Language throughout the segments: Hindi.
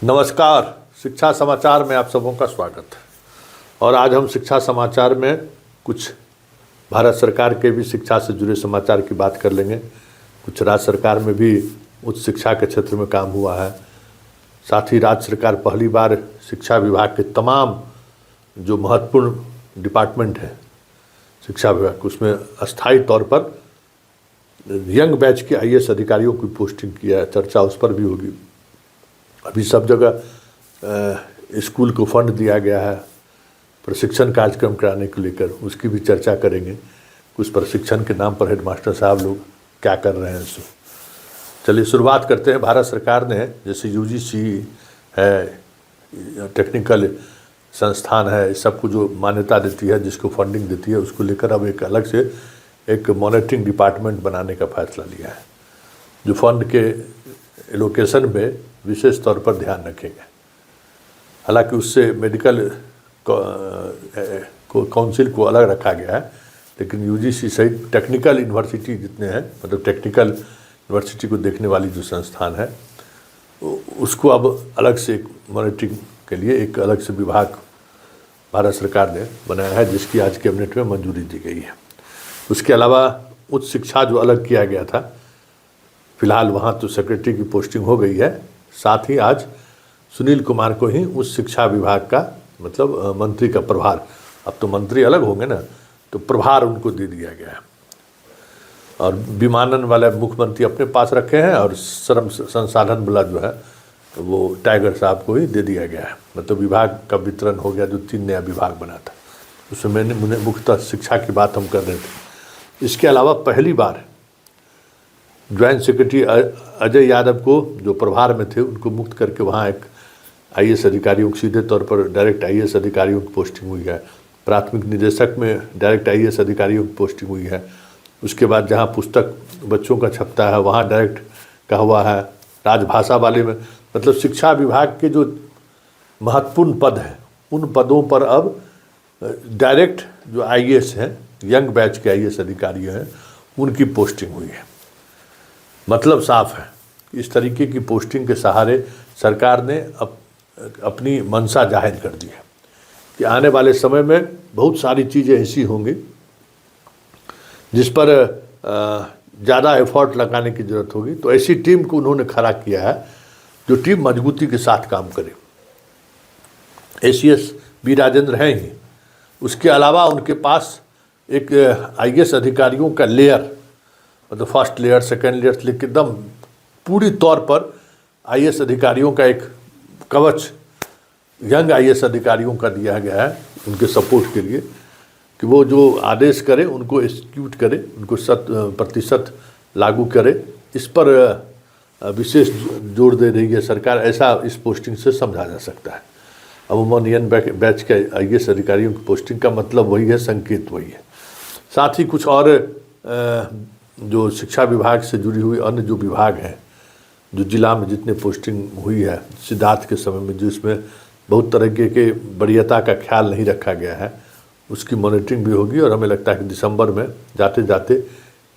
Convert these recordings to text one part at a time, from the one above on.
नमस्कार। शिक्षा समाचार में आप सबों का स्वागत है। और आज हम शिक्षा समाचार में कुछ भारत सरकार के भी शिक्षा से जुड़े समाचार की बात कर लेंगे। कुछ राज्य सरकार में भी उच्च शिक्षा के क्षेत्र में काम हुआ है। साथ ही राज्य सरकार पहली बार शिक्षा विभाग के तमाम जो महत्वपूर्ण डिपार्टमेंट हैं शिक्षा विभाग, उसमें अस्थायी तौर पर यंग बैच के आईएएस अधिकारियों की पोस्टिंग किया है। चर्चा उस पर भी होगी। अभी सब जगह स्कूल को फंड दिया गया है प्रशिक्षण कार्यक्रम कराने को लेकर, उसकी भी चर्चा करेंगे। कुछ प्रशिक्षण के नाम पर हेडमास्टर साहब लोग क्या कर रहे हैं। सो चलिए शुरुआत करते हैं। भारत सरकार ने जैसे यूजीसी है, टेक्निकल संस्थान है, इस सबको जो मान्यता देती है, जिसको फंडिंग देती है, उसको लेकर अब एक अलग से एक मॉनिटरिंग डिपार्टमेंट बनाने का फैसला लिया है, जो फंड के एलोकेशन में विशेष तौर पर ध्यान रखेंगे। हालांकि उससे मेडिकल काउंसिल को अलग रखा गया है, लेकिन यूजीसी सहित टेक्निकल यूनिवर्सिटी जितने हैं, मतलब टेक्निकल यूनिवर्सिटी को देखने वाली जो संस्थान है, उसको अब अलग से एक मॉनिटरिंग के लिए एक अलग से विभाग भारत सरकार ने बनाया है, जिसकी आज कैबिनेट में मंजूरी दी गई है। उसके अलावा उच्च शिक्षा जो अलग किया गया था, फिलहाल वहाँ तो सेक्रेटरी की पोस्टिंग हो गई है। साथ ही आज सुनील कुमार को ही उच्च शिक्षा विभाग का मतलब मंत्री का प्रभार, अब तो मंत्री अलग होंगे ना, तो प्रभार उनको दे दिया गया है। और विमानन वाला मुख्यमंत्री अपने पास रखे हैं और श्रम संसाधन वाला जो है वो टाइगर साहब को ही दे दिया गया है। मतलब विभाग का वितरण हो गया, जो 3 नया विभाग बना था उसमें मैंने मुख्यतः शिक्षा की बात हम कर रहे थे। इसके अलावा पहली बार ज्वाइंट सेक्रेटरी अजय यादव को जो प्रभार में थे उनको मुक्त करके वहाँ एक आईएएस अधिकारियों को सीधे तौर पर डायरेक्ट आईएएस अधिकारियों की पोस्टिंग हुई है। प्राथमिक निदेशक में डायरेक्ट आईएएस अधिकारियों की पोस्टिंग हुई है। उसके बाद जहाँ पुस्तक बच्चों का छपता है वहाँ डायरेक्ट का हुआ है। राजभाषा वाले में मतलब शिक्षा विभाग के जो महत्वपूर्ण पद हैं उन पदों पर अब डायरेक्ट जो आईएएस हैं, यंग बैच के आईएएस अधिकारी हैं, उनकी पोस्टिंग हुई है। मतलब साफ है, इस तरीके की पोस्टिंग के सहारे सरकार ने अपनी मंशा जाहिर कर दी है कि आने वाले समय में बहुत सारी चीज़ें ऐसी होंगी जिस पर ज़्यादा एफर्ट लगाने की ज़रूरत होगी। तो ऐसी टीम को उन्होंने खड़ा किया है जो टीम मजबूती के साथ काम करे। एसीएस बी राजेंद्र हैं ही, उसके अलावा उनके पास एक आईएएस अधिकारियों का लेयर, मतलब फर्स्ट लेयर सेकेंड लेयर से लेकर एकदम पूरी तौर पर आईएएस अधिकारियों का एक कवच यंग आईएएस अधिकारियों का दिया गया है उनके सपोर्ट के लिए, कि वो जो आदेश करें उनको एग्जीक्यूट करें, उनको 100% लागू करें। इस पर विशेष जोर दे रही है सरकार, ऐसा इस पोस्टिंग से समझा जा सकता है। अमूमन यंग बैच के आईएएस अधिकारियों की पोस्टिंग का मतलब वही है, संकेत वही है। साथ ही कुछ और जो शिक्षा विभाग से जुड़ी हुई अन्य जो विभाग हैं, जो जिला में जितने पोस्टिंग हुई है सिद्धार्थ के समय में, जिसमें बहुत तरह के वरीयता का ख्याल नहीं रखा गया है, उसकी मॉनिटरिंग भी होगी। और हमें लगता है कि दिसंबर में जाते जाते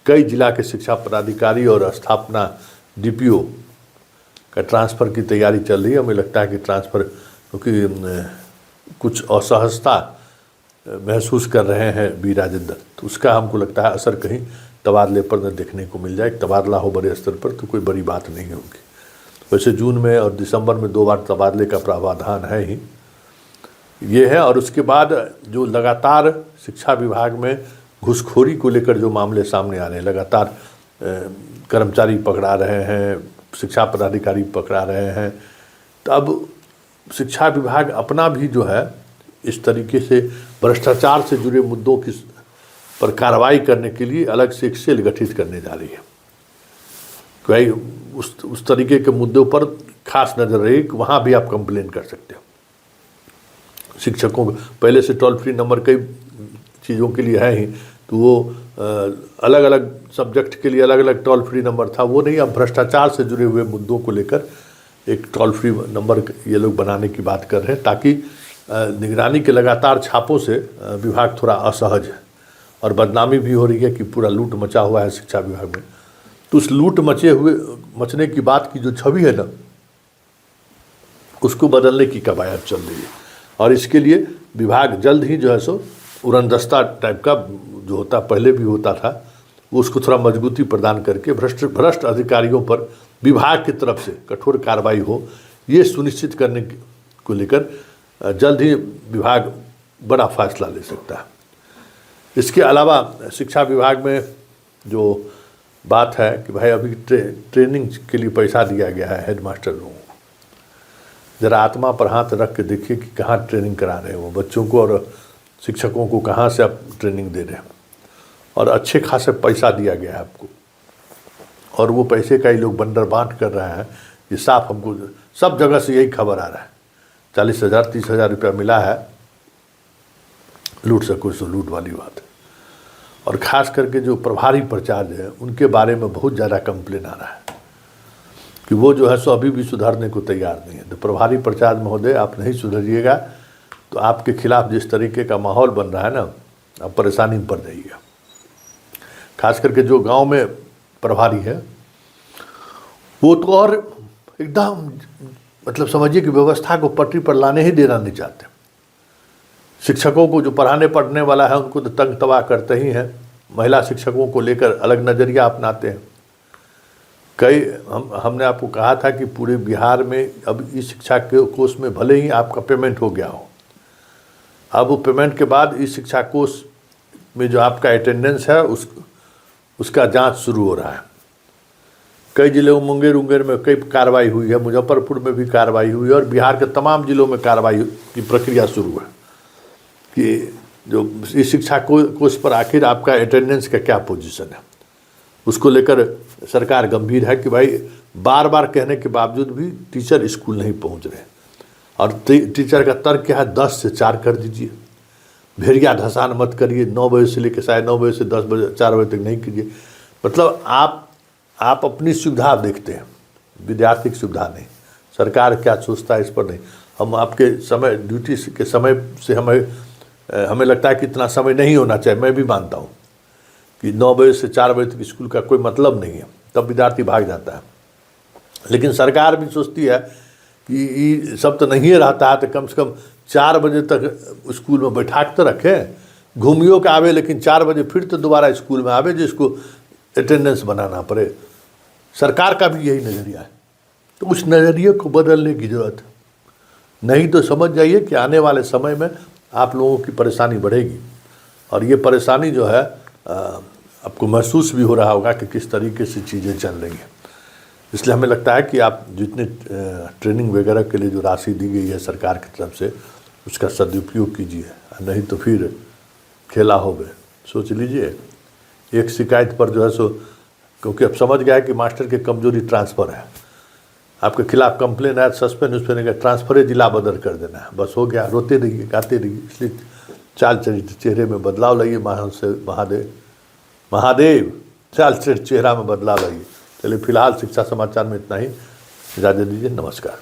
कई जिला के शिक्षा पदाधिकारी और स्थापना डीपीओ का ट्रांसफ़र की तैयारी चल रही है। हमें लगता है कि ट्रांसफ़र, क्योंकि कुछ असहजता महसूस कर रहे हैं बी राजेंद्र, तो उसका हमको लगता है असर कहीं तबादले पर न देखने को मिल जाए। तबादला हो बड़े स्तर पर तो कोई बड़ी बात नहीं होगी। वैसे जून में और दिसंबर में 2 बार तबादले का प्रावधान है ही, ये है। और उसके बाद जो लगातार शिक्षा विभाग में घूसखोरी को लेकर जो मामले सामने आ रहे हैं, लगातार कर्मचारी पकड़ा रहे हैं, शिक्षा पदाधिकारी पकड़ा रहे हैं, तो अब शिक्षा विभाग अपना भी जो है इस तरीके से भ्रष्टाचार से जुड़े मुद्दों की पर कार्रवाई करने के लिए अलग से एक सेल गठित करने जा रही है। भाई उस तरीके के मुद्दों पर खास नज़र रही कि वहाँ भी आप कंप्लेन कर सकते हो। शिक्षकों को पहले से टोल फ्री नंबर कई चीज़ों के लिए है ही, तो वो अलग अलग सब्जेक्ट के लिए अलग अलग टोल फ्री नंबर था, वो नहीं। अब भ्रष्टाचार से जुड़े हुए मुद्दों को लेकर एक टोल फ्री नंबर ये लोग बनाने की बात कर रहे हैं, ताकि निगरानी के लगातार छापों से विभाग थोड़ा असहज है। और बदनामी भी हो रही है कि पूरा लूट मचा हुआ है शिक्षा विभाग में। तो उस लूट मचने की बात की जो छवि है ना, उसको बदलने की कवायद चल रही है। और इसके लिए विभाग जल्द ही जो है सो उड़नदस्ता टाइप का जो होता पहले भी होता था, वो उसको थोड़ा मजबूती प्रदान करके भ्रष्ट अधिकारियों पर विभाग की तरफ से कठोर कार्रवाई हो, ये सुनिश्चित करने को लेकर जल्द ही विभाग बड़ा फैसला ले सकता है। इसके अलावा शिक्षा विभाग में जो बात है कि भाई अभी ट्रेनिंग के लिए पैसा दिया गया है हेडमास्टर लोगों को, ज़रा आत्मा पर हाथ रख के देखिए कि कहाँ ट्रेनिंग करा रहे हैं वो बच्चों को, और शिक्षकों को कहाँ से आप ट्रेनिंग दे रहे हैं, और अच्छे खासे पैसा दिया गया है आपको, और वो पैसे का ही लोग बंडर बांट कर रहे हैं। ये साफ हमको सब जगह से यही खबर आ रहा है। 40,000 30,000 रुपया मिला है, लूट सको सो लूट वाली बात है। और ख़ास करके जो प्रभारी प्राचार्य है उनके बारे में बहुत ज़्यादा कंप्लेन आ रहा है कि वो जो है सो अभी भी सुधरने को तैयार नहीं है। तो प्रभारी प्राचार्य महोदय, आप नहीं सुधरिएगा तो आपके खिलाफ जिस तरीके का माहौल बन रहा है ना, आप परेशानी में पड़ जाइएगा। खास करके जो गांव में प्रभारी है वो तो और एकदम मतलब समझिए कि व्यवस्था को पटरी पर लाने ही देना नहीं चाहते। शिक्षकों को जो पढ़ाने पढ़ने वाला है उनको तो तंग तबाह करते ही हैं। महिला शिक्षकों को लेकर अलग नज़रिया अपनाते हैं। हमने आपको कहा था कि पूरे बिहार में अब इस शिक्षा के कोर्स में भले ही आपका पेमेंट हो गया हो, अब वो पेमेंट के बाद इस शिक्षा कोर्स में जो आपका अटेंडेंस है उसका जांच शुरू हो रहा है। कई जिलों में मुंगेर में कई कार्रवाई हुई है, मुजफ्फरपुर में भी कार्रवाई हुई है, और बिहार के तमाम जिलों में कार्रवाई की प्रक्रिया शुरू है कि जो इस शिक्षा कोर्स पर आखिर आपका अटेंडेंस का क्या पोजीशन है, उसको लेकर सरकार गंभीर है कि भाई बार बार कहने के बावजूद भी टीचर स्कूल नहीं पहुंच रहे। और टीचर का तर्क क्या है, 10 से 4 कर दीजिए, भेड़िया धसान मत करिए, 9 बजे से लेकर 9:30 बजे से 10 बजे 4 बजे तक नहीं कीजिए। मतलब आप अपनी सुविधा देखते हैं, विद्यार्थी की सुविधा नहीं। सरकार क्या सोचता है इस पर नहीं। हम आपके समय ड्यूटी के समय से हमें लगता है कि इतना समय नहीं होना चाहिए। मैं भी मानता हूँ कि 9 बजे से 4 बजे तक स्कूल का कोई मतलब नहीं है, तब विद्यार्थी भाग जाता है। लेकिन सरकार भी सोचती है कि ये सब तो नहीं रहता है, तो कम से कम 4 बजे तक स्कूल में बैठा के तो रखें, घूमियों का आवे, लेकिन 4 बजे फिर तो दोबारा स्कूल में आवे जिसको अटेंडेंस बनाना पड़े। सरकार का भी यही नज़रिया है, तो उस नज़रिए को बदलने की ज़रूरत है। नहीं तो समझ जाइए कि आने वाले समय में आप लोगों की परेशानी बढ़ेगी, और ये परेशानी जो है आपको महसूस भी हो रहा होगा कि किस तरीके से चीज़ें चल रही हैं। इसलिए हमें लगता है कि आप जितने ट्रेनिंग वगैरह के लिए जो राशि दी गई है सरकार की तरफ से, उसका सदुपयोग कीजिए, नहीं तो फिर खेला होवे। सोच लीजिए, एक शिकायत पर जो है सो, क्योंकि अब समझ गया है कि मास्टर के कमजोरी ट्रांसफ़र है, आपके खिलाफ कंप्लेन है, सस्पेंड उसपेंड ट्रांसफर जिला बदल कर देना है, बस हो गया। रोते रहिए, गाते रहिए। इसलिए चाल चरित्र चेहरे में बदलाव लाइए। महादेव चाल चरित्र चेहरा में बदलाव लाइए। चलिए फिलहाल शिक्षा समाचार में इतना ही, इजाज़त दीजिए, नमस्कार।